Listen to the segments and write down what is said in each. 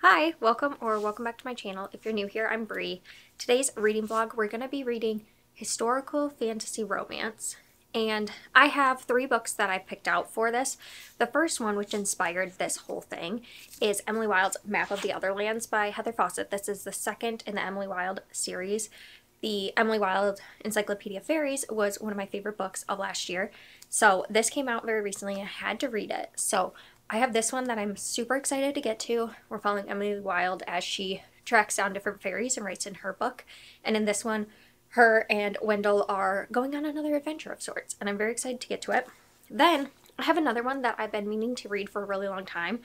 Hi, welcome back to my channel. If you're new here, I'm Bree. Today's reading vlog, we're going to be reading historical fantasy romance. And I have 3 books that I picked out for this. The first one, which inspired this whole thing, is Emily Wilde's Map of the Other Lands by Heather Fawcett. This is the second in the Emily Wilde series. The Emily Wilde Encyclopedia of Fairies was one of my favorite books of last year. So this came out very recently. I had to read it. So I have this one that I'm super excited to get to. We're following Emily Wilde as she tracks down different fairies and writes in her book. And in this one, her and Wendell are going on another adventure of sorts. And I'm very excited to get to it. Then I have another one that I've been meaning to read for a really long time,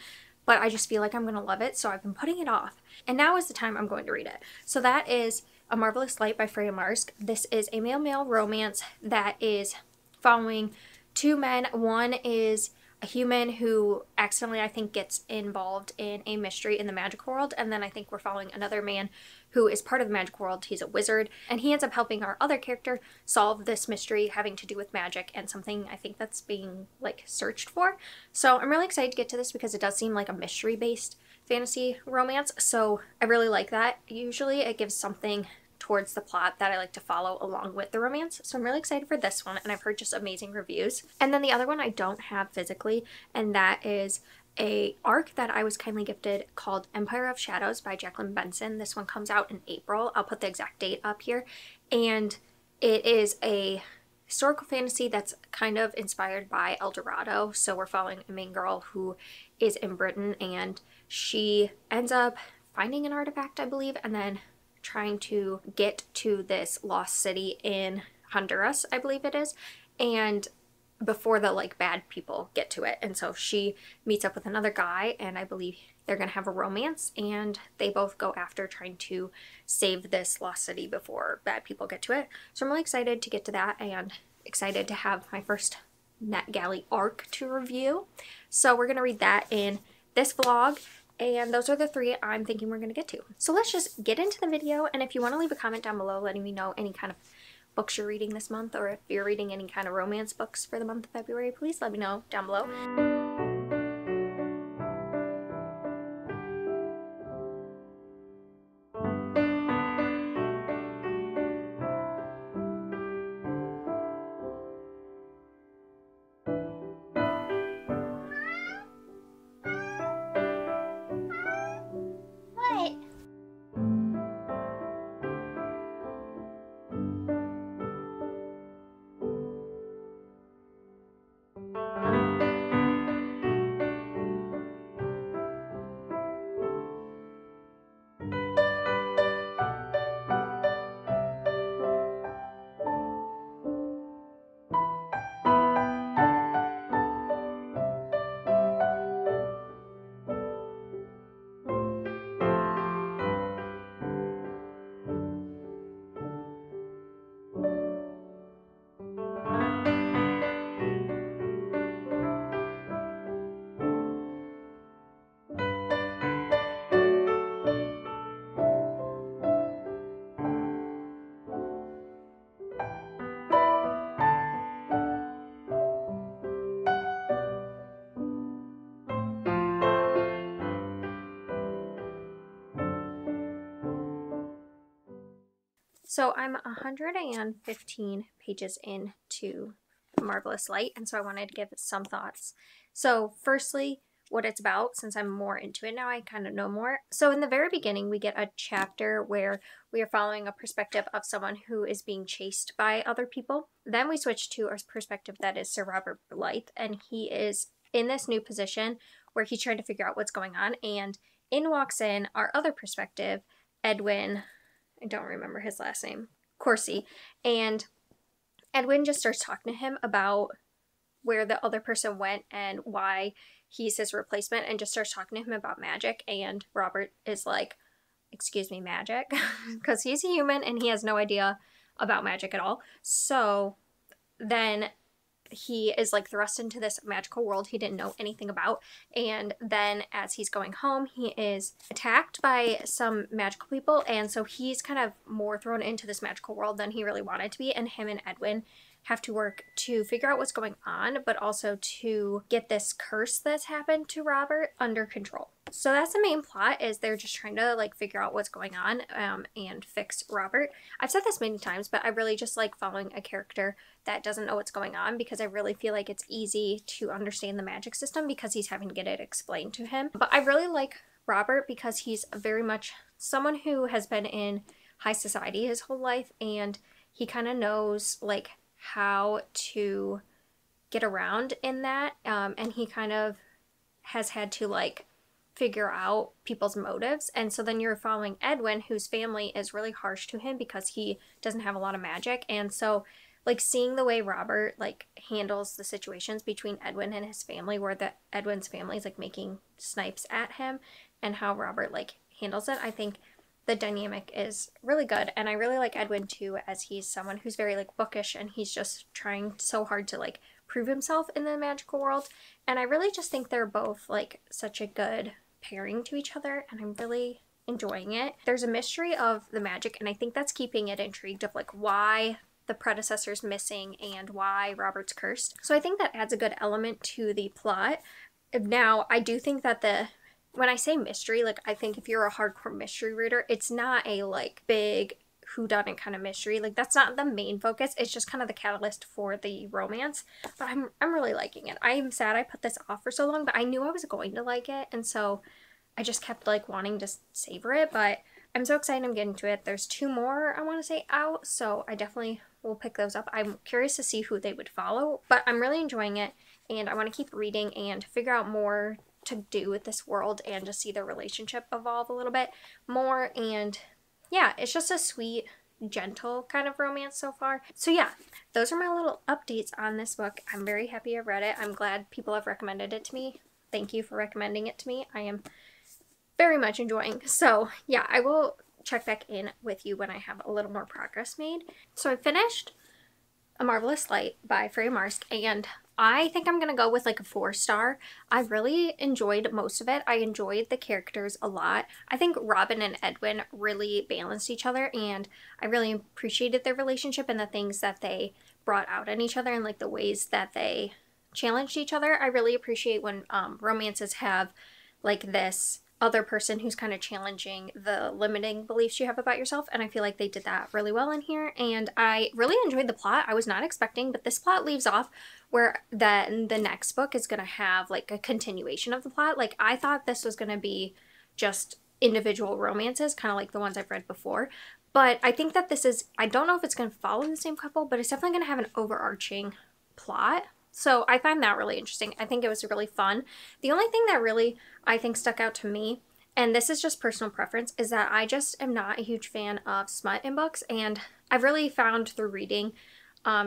but I just feel like I'm going to love it. So I've been putting it off. And now is the time I'm going to read it. So that is A Marvelous Light by Freya Marske. This is a male-male romance that is following 2 men. One is a human who accidentally, I think, gets involved in a mystery in the magic world, and then I think we're following another man who is part of the magic world. He's a wizard, and he ends up helping our other character solve this mystery having to do with magic and something I think that's being like searched for. So I'm really excited to get to this because it does seem like a mystery-based fantasy romance, so I really like that. Usually it gives something towards the plot that I like to follow along with the romance. So I'm really excited for this one, and I've heard just amazing reviews. And then the other one I don't have physically, and that is a ARC that I was kindly gifted called Empire of Shadows by Jacqueline Benson. This one comes out in April. I'll put the exact date up here. And it is a historical fantasy that's kind of inspired by El Dorado. So we're following a main girl who is in Britain, and she ends up finding an artifact, I believe, and then trying to get to this lost city in Honduras, I believe it is, and before the like bad people get to it. And so she meets up with another guy, and I believe they're gonna have a romance, and they both go after trying to save this lost city before bad people get to it. So I'm really excited to get to that and excited to have my first NetGalley ARC to review. So we're gonna read that in this vlog. And those are the 3 I'm thinking we're going to get to. So let's just get into the video. And if you want to leave a comment down below letting me know any kind of books you're reading this month, or if you're reading any kind of romance books for the month of February, please let me know down below. So I'm 115 pages into Marvelous Light, and so I wanted to give some thoughts. So firstly, what it's about, since I'm more into it now, I kind of know more. So in the very beginning, we get a chapter where we are following a perspective of someone who is being chased by other people. Then we switch to a perspective that is Sir Robert Blythe, and he is in this new position where he's trying to figure out what's going on, and in walks in our other perspective, Edwin, I don't remember his last name, Corsi, and Edwin just starts talking to him about where the other person went and why he's his replacement, and just starts talking to him about magic. And Robert is like, excuse me, magic? Because he's a human and he has no idea about magic at all. So then he is like thrust into this magical world he didn't know anything about, and then as he's going home, he is attacked by some magical people, and so he's kind of more thrown into this magical world than he really wanted to be, and him and Edwin have to work to figure out what's going on, but also to get this curse that's happened to Robert under control. So that's the main plot, is they're just trying to like figure out what's going on and fix Robert. I've said this many times, but I really just like following a character that doesn't know what's going on, because I really feel like it's easy to understand the magic system because he's having to get it explained to him. But I really like Robert because he's very much someone who has been in high society his whole life, and he kind of knows like how to get around in that, and he kind of has had to like figure out people's motives. And so then you're following Edwin, whose family is really harsh to him because he doesn't have a lot of magic. And so like seeing the way Robert like handles the situations between Edwin and his family, where the Edwin's family is like making snipes at him, and how Robert like handles it, I think the dynamic is really good. And I really like Edwin too, as he's someone who's very like bookish, and he's just trying so hard to like prove himself in the magical world. And I really just think they're both like such a good pairing to each other, and I'm really enjoying it. There's a mystery of the magic, and I think that's keeping it intrigued of like why the predecessor's missing and why Robert's cursed. So I think that adds a good element to the plot. Now, I do think that when I say mystery, like I think if you're a hardcore mystery reader, it's not a like big whodunit kind of mystery. Like that's not the main focus. It's just kind of the catalyst for the romance. But I'm really liking it. I'm sad I put this off for so long, but I knew I was going to like it, and so I just kept like wanting to savor it. But I'm so excited I'm getting to it. There's 2 more I want to say out, so I definitely will pick those up. I'm curious to see who they would follow, but I'm really enjoying it, and I want to keep reading and figure out more to do with this world and just see their relationship evolve a little bit more. And yeah, it's just a sweet, gentle kind of romance so far. So yeah, those are my little updates on this book. I'm very happy I read it. I'm glad people have recommended it to me. Thank you for recommending it to me. I am very much enjoying. So yeah, I will check back in with you when I have a little more progress made. So I finished A Marvelous Light by Freya Marske, and I think I'm going to go with like a 4-star. I really enjoyed most of it. I enjoyed the characters a lot. I think Robin and Edwin really balanced each other, and I really appreciated their relationship and the things that they brought out in each other, and like the ways that they challenged each other. I really appreciate when romances have like this other person who's kind of challenging the limiting beliefs you have about yourself, and I feel like they did that really well in here. And I really enjoyed the plot. I was not expecting, but this plot leaves off where then the next book is going to have like a continuation of the plot. Like I thought this was going to be just individual romances, kind of like the ones I've read before, but I think that this is, I don't know if it's going to follow the same couple, but it's definitely going to have an overarching plot. So I find that really interesting. I think it was really fun. The only thing that really I think stuck out to me, and this is just personal preference, is that I just am not a huge fan of smut in books. And I've really found through reading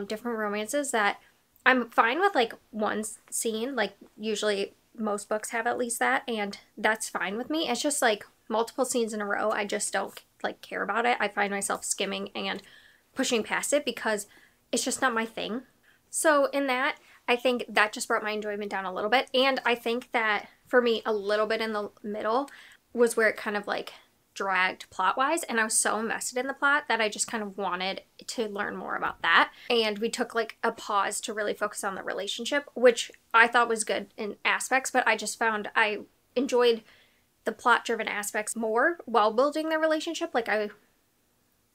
different romances that I'm fine with like one scene. Like usually most books have at least that, and that's fine with me. It's just like multiple scenes in a row, I just don't like care about it. I find myself skimming and pushing past it because it's just not my thing. So in that, I think that just brought my enjoyment down a little bit. And I think that for me, a little bit in the middle was where it kind of like dragged plot-wise, and I was so invested in the plot that I just kind of wanted to learn more about that. And we took like a pause to really focus on the relationship, which I thought was good in aspects, but I just found I enjoyed the plot-driven aspects more while building the relationship. Like I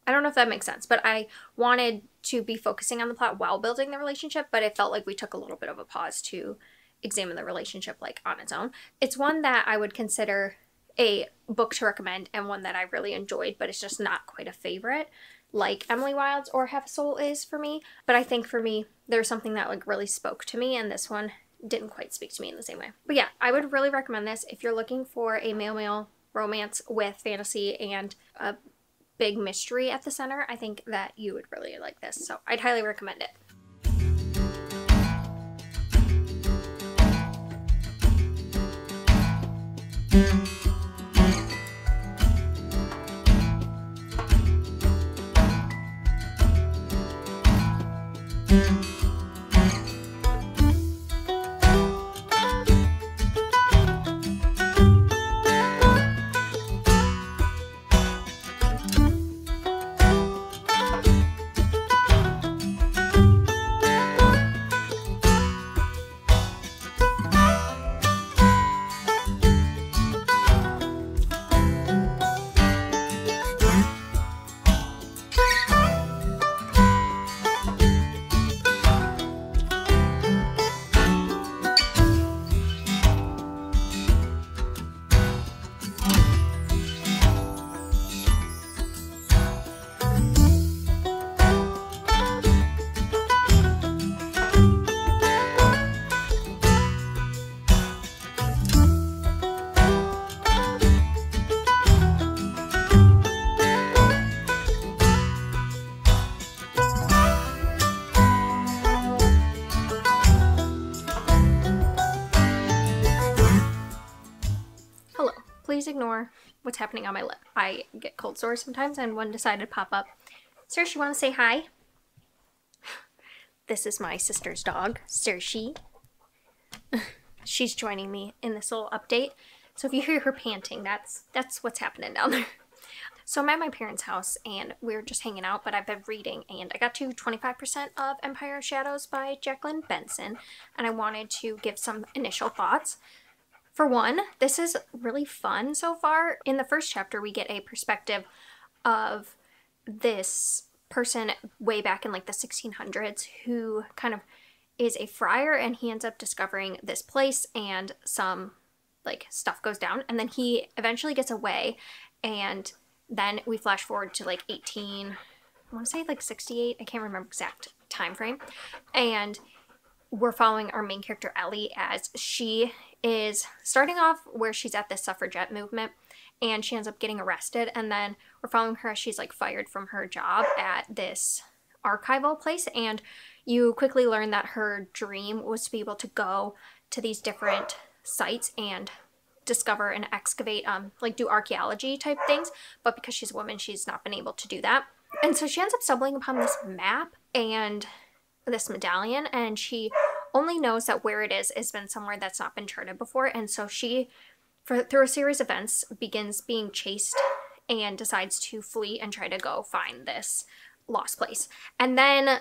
don't know if that makes sense, but I wanted to be focusing on the plot while building the relationship, but it felt like we took a little bit of a pause to examine the relationship like on its own. It's one that I would consider a book to recommend, and one that I really enjoyed, but it's just not quite a favorite like Emily Wilde's or Half a Soul is for me. But I think for me, there's something that like really spoke to me, and this one didn't quite speak to me in the same way. But yeah, I would really recommend this if you're looking for a male-male romance with fantasy and a big mystery at the center. I think that you would really like this, so I'd highly recommend it. ignore what's happening on my lip. I get cold sores sometimes, and one decided to pop up. Serge, you want to say hi? This is my sister's dog, Serge. She's joining me in this little update. So if you hear her panting, that's what's happening down there. So I'm at my parents' house and we're just hanging out, but I've been reading and I got to 25% of Empire of Shadows by Jacqueline Benson, and I wanted to give some initial thoughts. For one, this is really fun so far. In the first chapter, we get a perspective of this person way back in like the 1600s who kind of is a friar, and he ends up discovering this place and some like stuff goes down, and then he eventually gets away, and then we flash forward to like I want to say like 68, I can't remember exact time frame, and we're following our main character Ellie as she is starting off where she's at the suffragette movement, and she ends up getting arrested, and then we're following her as she's like fired from her job at this archival place, and you quickly learn that her dream was to be able to go to these different sites and discover and excavate, like do archaeology type things, but because she's a woman, she's not been able to do that. And so she ends up stumbling upon this map and this medallion, and she only knows that where it is has been somewhere that's not been charted before, and so she, through a series of events, begins being chased and decides to flee and try to go find this lost place. And then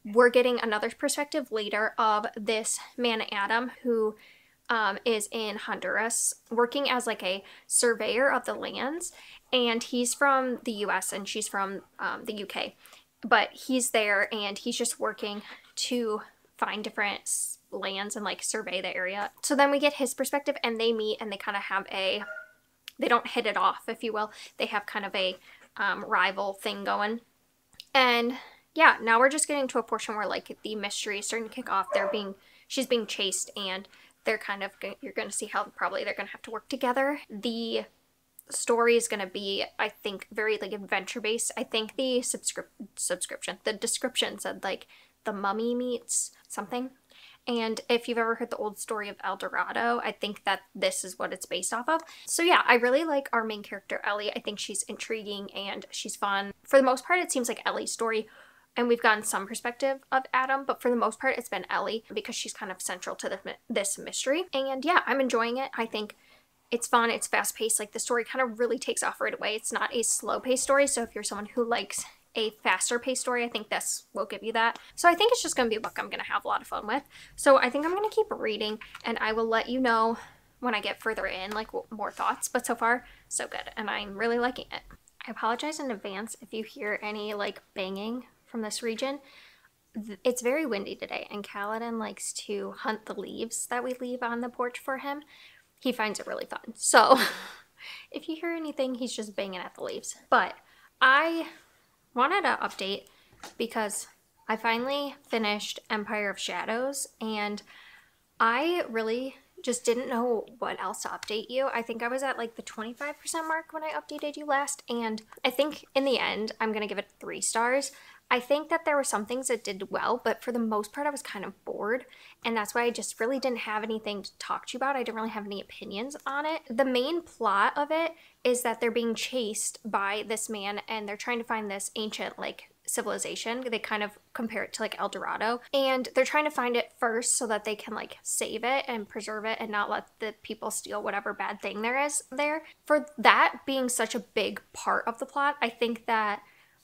we're getting another perspective later of this man Adam who is in Honduras working as like a surveyor of the lands, and he's from the US and she's from the UK, but he's there and he's just working to find different lands and like survey the area. So then we get his perspective and they meet and they kind of have a, they don't hit it off, if you will, they have kind of a rival thing going. And yeah, now we're just getting to a portion where like the mystery is starting to kick off. She's being chased, and they're kind of, you're going to see how probably they're going to have to work together. The story is going to be, I think, very like adventure based. I think the the description said like the mummy meets something. And if you've ever heard the old story of El Dorado, I think that this is what it's based off of. So yeah, I really like our main character, Ellie. I think she's intriguing and she's fun. For the most part, it seems like Ellie's story, and we've gotten some perspective of Adam, but for the most part, it's been Ellie because she's kind of central to this mystery. And yeah, I'm enjoying it. I think it's fun. It's fast-paced. Like the story kind of really takes off right away. It's not a slow-paced story, so if you're someone who likes a faster paced story, I think this will give you that. So I think it's just going to be a book I'm going to have a lot of fun with. So I think I'm going to keep reading, and I will let you know when I get further in, like more thoughts. But so far, so good, and I'm really liking it. I apologize in advance if you hear any like banging from this region. It's very windy today, and Khalidi likes to hunt the leaves that we leave on the porch for him. He finds it really fun. So if you hear anything, he's just banging at the leaves. But I wanted to update because I finally finished Empire of Shadows, and I really just didn't know what else to update you. I think I was at like the 25% mark when I updated you last, and I think in the end I'm gonna give it 3 stars. I think that there were some things that did well, but for the most part I was kind of bored, and that's why I just really didn't have anything to talk to you about. I didn't really have any opinions on it. The main plot of it is that they're being chased by this man, and they're trying to find this ancient like civilization. They kind of compare it to like El Dorado, and they're trying to find it first so that they can like save it and preserve it and not let the people steal whatever bad thing there is there. For that being such a big part of the plot, I think that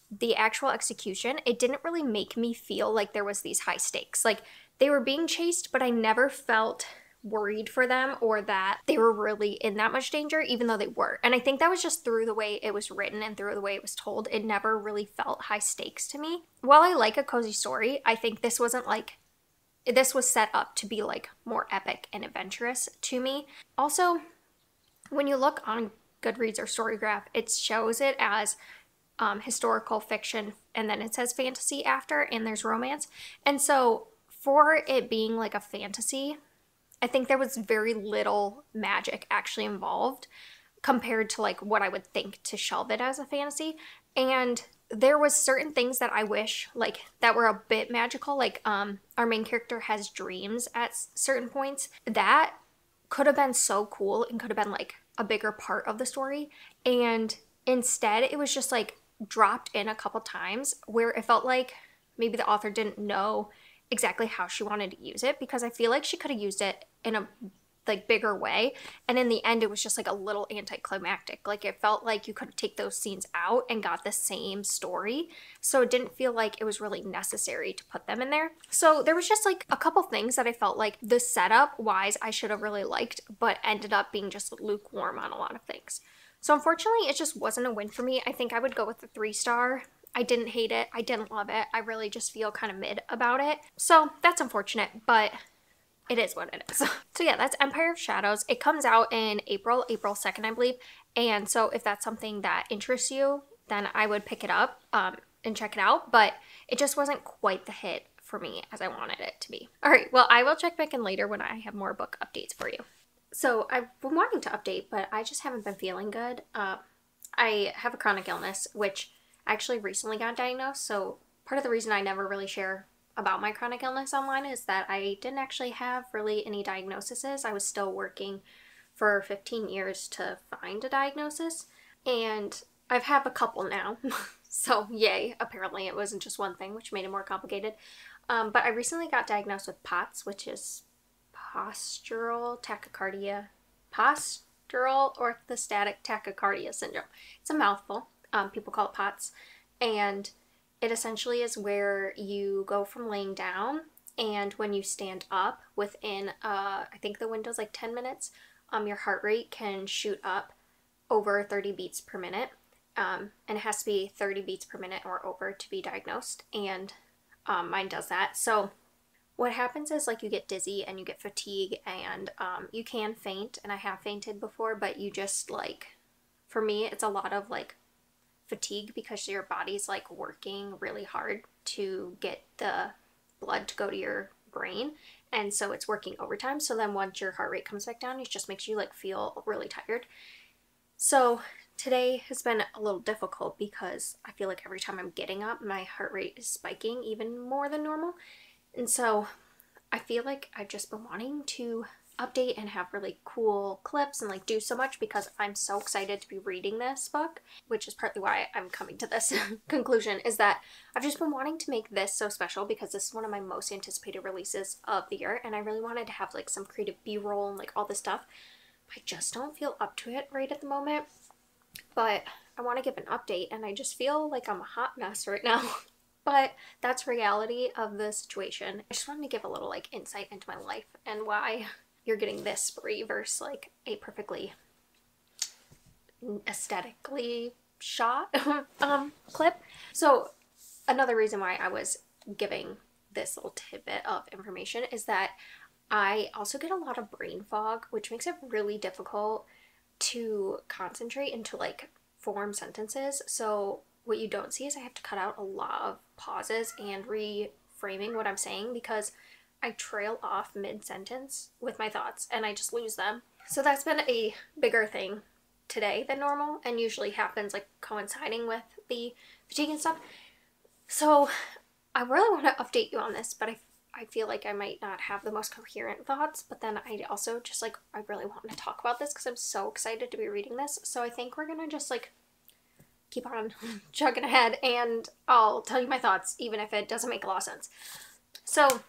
the actual execution, it didn't really make me feel like there was these high stakes. Like they were being chased, but I never felt worried for them or that they were really in that much danger, even though they were. And I think that was just through the way it was written and through the way it was told. It never really felt high stakes to me. While I like a cozy story, I think this wasn't like, this was set up to be like more epic and adventurous to me. Also, when you look on Goodreads or Storygraph, it shows it as historical fiction, and then it says fantasy after, and there's romance. And so for it being like a fantasy, I think there was very little magic actually involved compared to like what I would think to shelve it as a fantasy. And there was certain things that I wish like that were a bit magical, like our main character has dreams at certain points. That could have been so cool and could have been like a bigger part of the story, and instead it was just like dropped in a couple times where it felt like maybe the author didn't know exactly how she wanted to use it, because I feel like she could have used it in a like bigger way, and in the end it was just like a little anticlimactic. Like it felt like you could take those scenes out and got the same story, so it didn't feel like it was really necessary to put them in there. So there was just like a couple things that I felt like the setup wise I should have really liked, but ended up being just lukewarm on a lot of things. So unfortunately it just wasn't a win for me. I think I would go with the 3-star. I didn't hate it, I didn't love it, I really just feel kind of mid about it. So that's unfortunate, but it is what it is. So yeah, that's Empire of Shadows. It comes out in April 2nd, I believe. And so if that's something that interests you, then I would pick it up and check it out. But it just wasn't quite the hit for me as I wanted it to be. All right, well, I will check back in later when I have more book updates for you. So I've been wanting to update, but I just haven't been feeling good. I have a chronic illness, which I actually recently got diagnosed. So part of the reason I never really share about my chronic illness online is that I didn't actually have really any diagnoses. I was still working for 15 years to find a diagnosis, and I've had a couple now. So yay, apparently it wasn't just one thing, which made it more complicated. But I recently got diagnosed with POTS, which is postural orthostatic tachycardia syndrome. It's a mouthful. People call it POTS, and it essentially is where you go from laying down, and when you stand up within, I think the window's like 10 minutes, your heart rate can shoot up over 30 beats per minute, and it has to be 30 beats per minute or over to be diagnosed, and mine does that. So what happens is like you get dizzy and you get fatigue, and you can faint, and I have fainted before, but you just like, for me, it's a lot of like fatigue because your body's like working really hard to get the blood to go to your brain, and so it's working overtime. So then once your heart rate comes back down, it just makes you like feel really tired. So today has been a little difficult because I feel like every time I'm getting up, my heart rate is spiking even more than normal, and so I feel like I've just been wanting to update and have really cool clips and like do so much because I'm so excited to be reading this book, which is partly why I'm coming to this conclusion, is that I've just been wanting to make this so special because this is one of my most anticipated releases of the year, and I really wanted to have like some creative b-roll and like all this stuff. I just don't feel up to it right at the moment, but I want to give an update, and I just feel like I'm a hot mess right now. But that's reality of the situation. I just wanted to give a little like insight into my life and why you're getting this spree versus like a perfectly aesthetically shot clip. So another reason why I was giving this little tidbit of information is that I also get a lot of brain fog, which makes it really difficult to concentrate and to like form sentences. So what you don't see is I have to cut out a lot of pauses and reframing what I'm saying because I trail off mid-sentence with my thoughts and I just lose them. So that's been a bigger thing today than normal, and usually happens like coinciding with the fatigue and stuff. So I really want to update you on this, but I feel like I might not have the most coherent thoughts, but then I also just like, I really want to talk about this because I'm so excited to be reading this. So I think we're gonna just like keep on chugging ahead, and I'll tell you my thoughts even if it doesn't make a lot of sense. So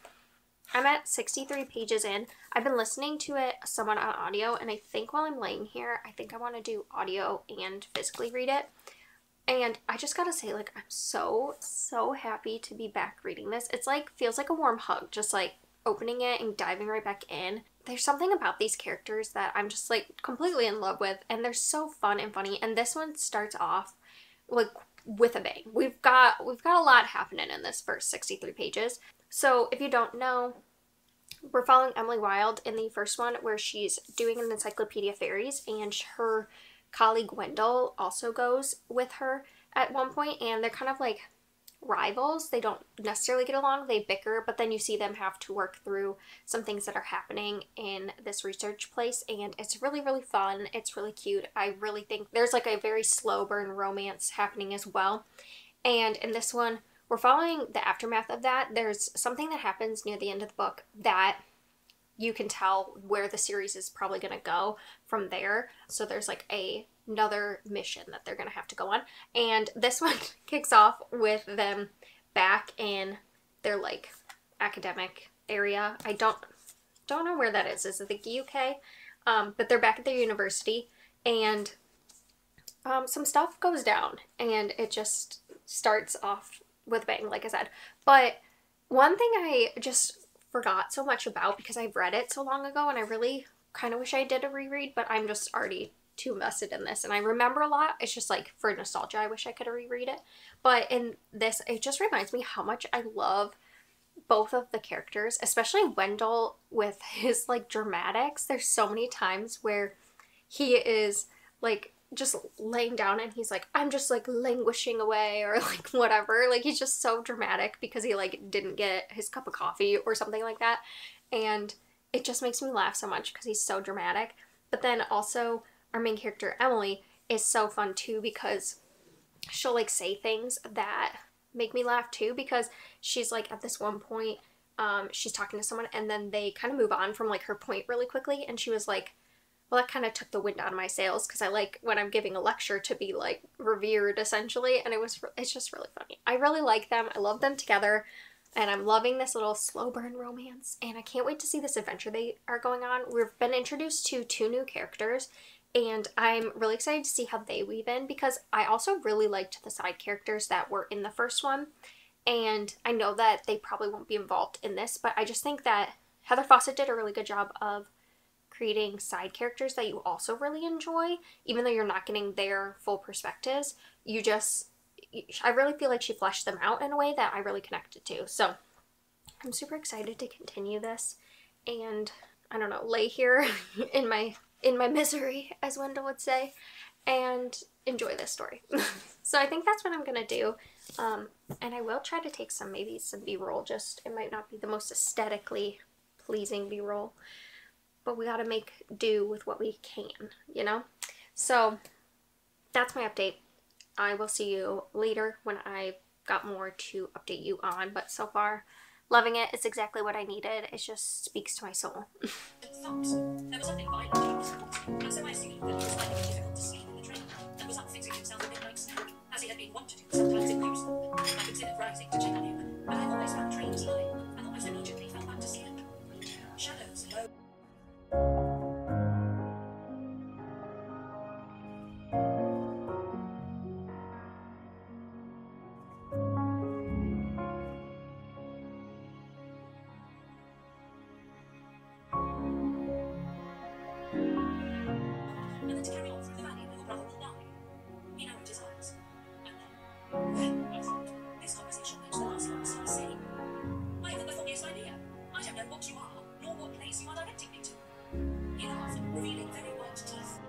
I'm at 63 pages in. I've been listening to it somewhat on audio, and I think while I'm laying here, I think I want to do audio and physically read it. And I just gotta say, like, I'm so happy to be back reading this. It's like, feels like a warm hug, just like opening it and diving right back in. There's something about these characters that I'm just like completely in love with, and they're so fun and funny. And this one starts off like with a bang. We've got a lot happening in this first 63 pages. So if you don't know, we're following Emily Wilde in the first one where she's doing an Encyclopedia Fairies, and her colleague Wendell also goes with her at one point, and they're kind of like rivals. They don't necessarily get along, they bicker, but then you see them have to work through some things that are happening in this research place, and it's really fun. It's really cute. I really think there's like a very slow burn romance happening as well. And in this one, we're following the aftermath of that. There's something that happens near the end of the book that you can tell where the series is probably going to go from there. So there's like another mission that they're going to have to go on. And this one kicks off with them back in their like academic area. I don't know where that is. Is it the UK? But they're back at their university, and some stuff goes down, and it just starts off with a bang, like I said. But one thing I just forgot so much about, because I've read it so long ago, and I really kind of wish I did a reread, but I'm just already too invested in this, and I remember a lot. It's just like for nostalgia, I wish I could reread it. But in this, it just reminds me how much I love both of the characters, especially Wendell with his like dramatics. There's so many times where he is like just laying down and he's like, I'm just like languishing away, or like whatever. Like he's just so dramatic because he like didn't get his cup of coffee or something like that. And it just makes me laugh so much because he's so dramatic. But then also our main character Emily is so fun too, because she'll like say things that make me laugh too, because she's like at this one point she's talking to someone and then they kind of move on from like her point really quickly, and she was like, well, that kind of took the wind out of my sails, because I like when I'm giving a lecture to be like revered essentially. And it's just really funny. I really like them. I love them together, and I'm loving this little slow burn romance, and I can't wait to see this adventure they are going on. We've been introduced to 2 new characters, and I'm really excited to see how they weave in, because I also really liked the side characters that were in the first one, and I know that they probably won't be involved in this, but I just think that Heather Fawcett did a really good job of creating side characters that you also really enjoy, even though you're not getting their full perspectives. I really feel like she fleshed them out in a way that I really connected to. So I'm super excited to continue this, and I don't know, lay here in my misery, as Wendell would say, and enjoy this story. So I think that's what I'm gonna do. And I will try to take maybe some B-roll. Just, it might not be the most aesthetically pleasing B-roll, but we gotta make do with what we can, you know? So that's my update. I will see you later when I've got more to update you on, but so far, loving it. It's exactly what I needed. It just speaks to my soul. There was something violent about his thoughts, and so I assumed that he was finding it difficult to sleep in the train, and was up fixing himself a midnight snack, as he had been wont to do sometimes in Houston. I considered rising to check on him, but I've always found trains lying, and almost immediately fell back to sleep. Shadows low. And then to carry on through the valley with your brother will die. He narrowed his eyes. And then, I thought, this conversation makes the last one seem silly. I haven't the foggiest idea. I don't know what you are, nor what place you are directing me to. He laughed, revealing very white teeth.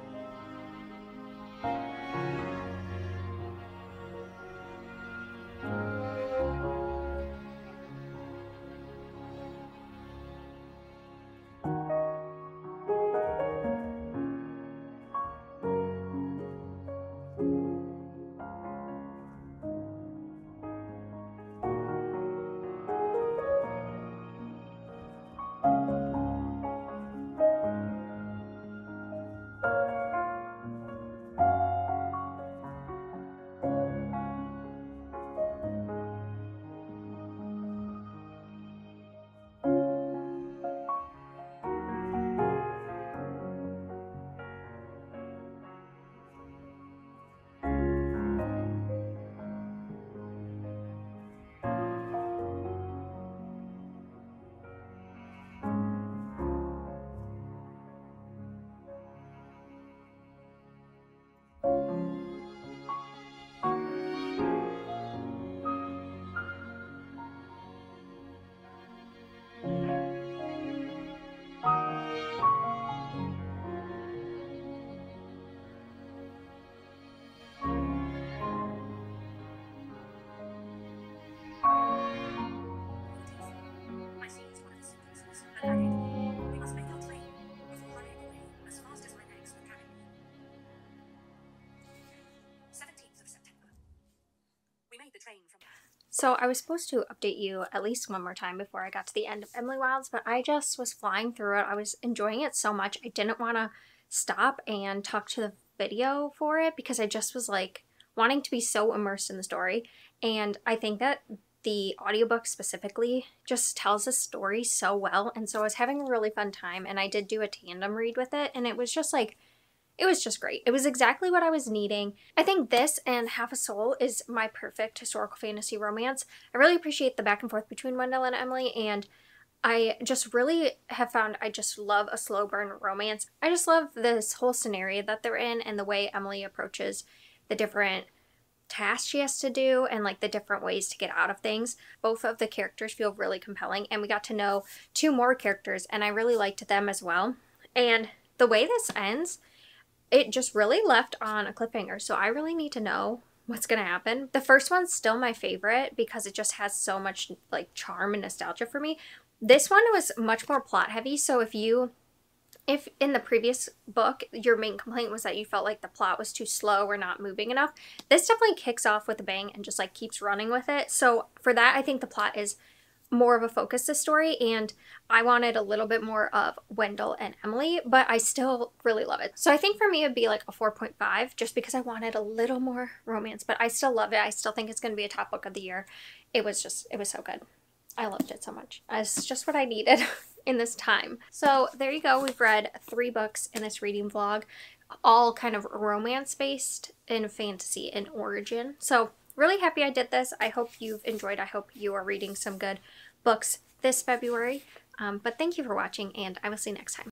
The train from So I was supposed to update you at least one more time before I got to the end of Emily Wilds, but I just was flying through it. I was enjoying it so much. I didn't want to stop and talk to the video for it because I just was like wanting to be so immersed in the story. And I think that the audiobook specifically just tells the story so well. And so I was having a really fun time, and I did do a tandem read with it, and it was just like, it was just great. It was exactly what I was needing. I think this and Half a Soul is my perfect historical fantasy romance. I really appreciate the back and forth between Wendell and Emily, and I just really have found I just love a slow burn romance. I just love this whole scenario that they're in and the way Emily approaches the different tasks she has to do and like the different ways to get out of things. Both of the characters feel really compelling, and we got to know 2 more characters, and I really liked them as well. And the way this ends, it just really left on a cliffhanger, so I really need to know what's gonna happen. The first one's still my favorite because it just has so much like charm and nostalgia for me. This one was much more plot heavy, so if in the previous book your main complaint was that you felt like the plot was too slow or not moving enough, this definitely kicks off with a bang and just like keeps running with it. So for that, I think the plot is more of a focus this story, and I wanted a little bit more of Wendell and Emily, but I still really love it. So I think for me it'd be like a 4.5 just because I wanted a little more romance, but I still love it. I still think it's going to be a top book of the year. It was so good. I loved it so much. It's just what I needed in this time. So there you go. We've read 3 books in this reading vlog, all kind of romance based and fantasy and origin. So really happy I did this. I hope you've enjoyed. I hope you are reading some good books this February. But thank you for watching, and I will see you next time.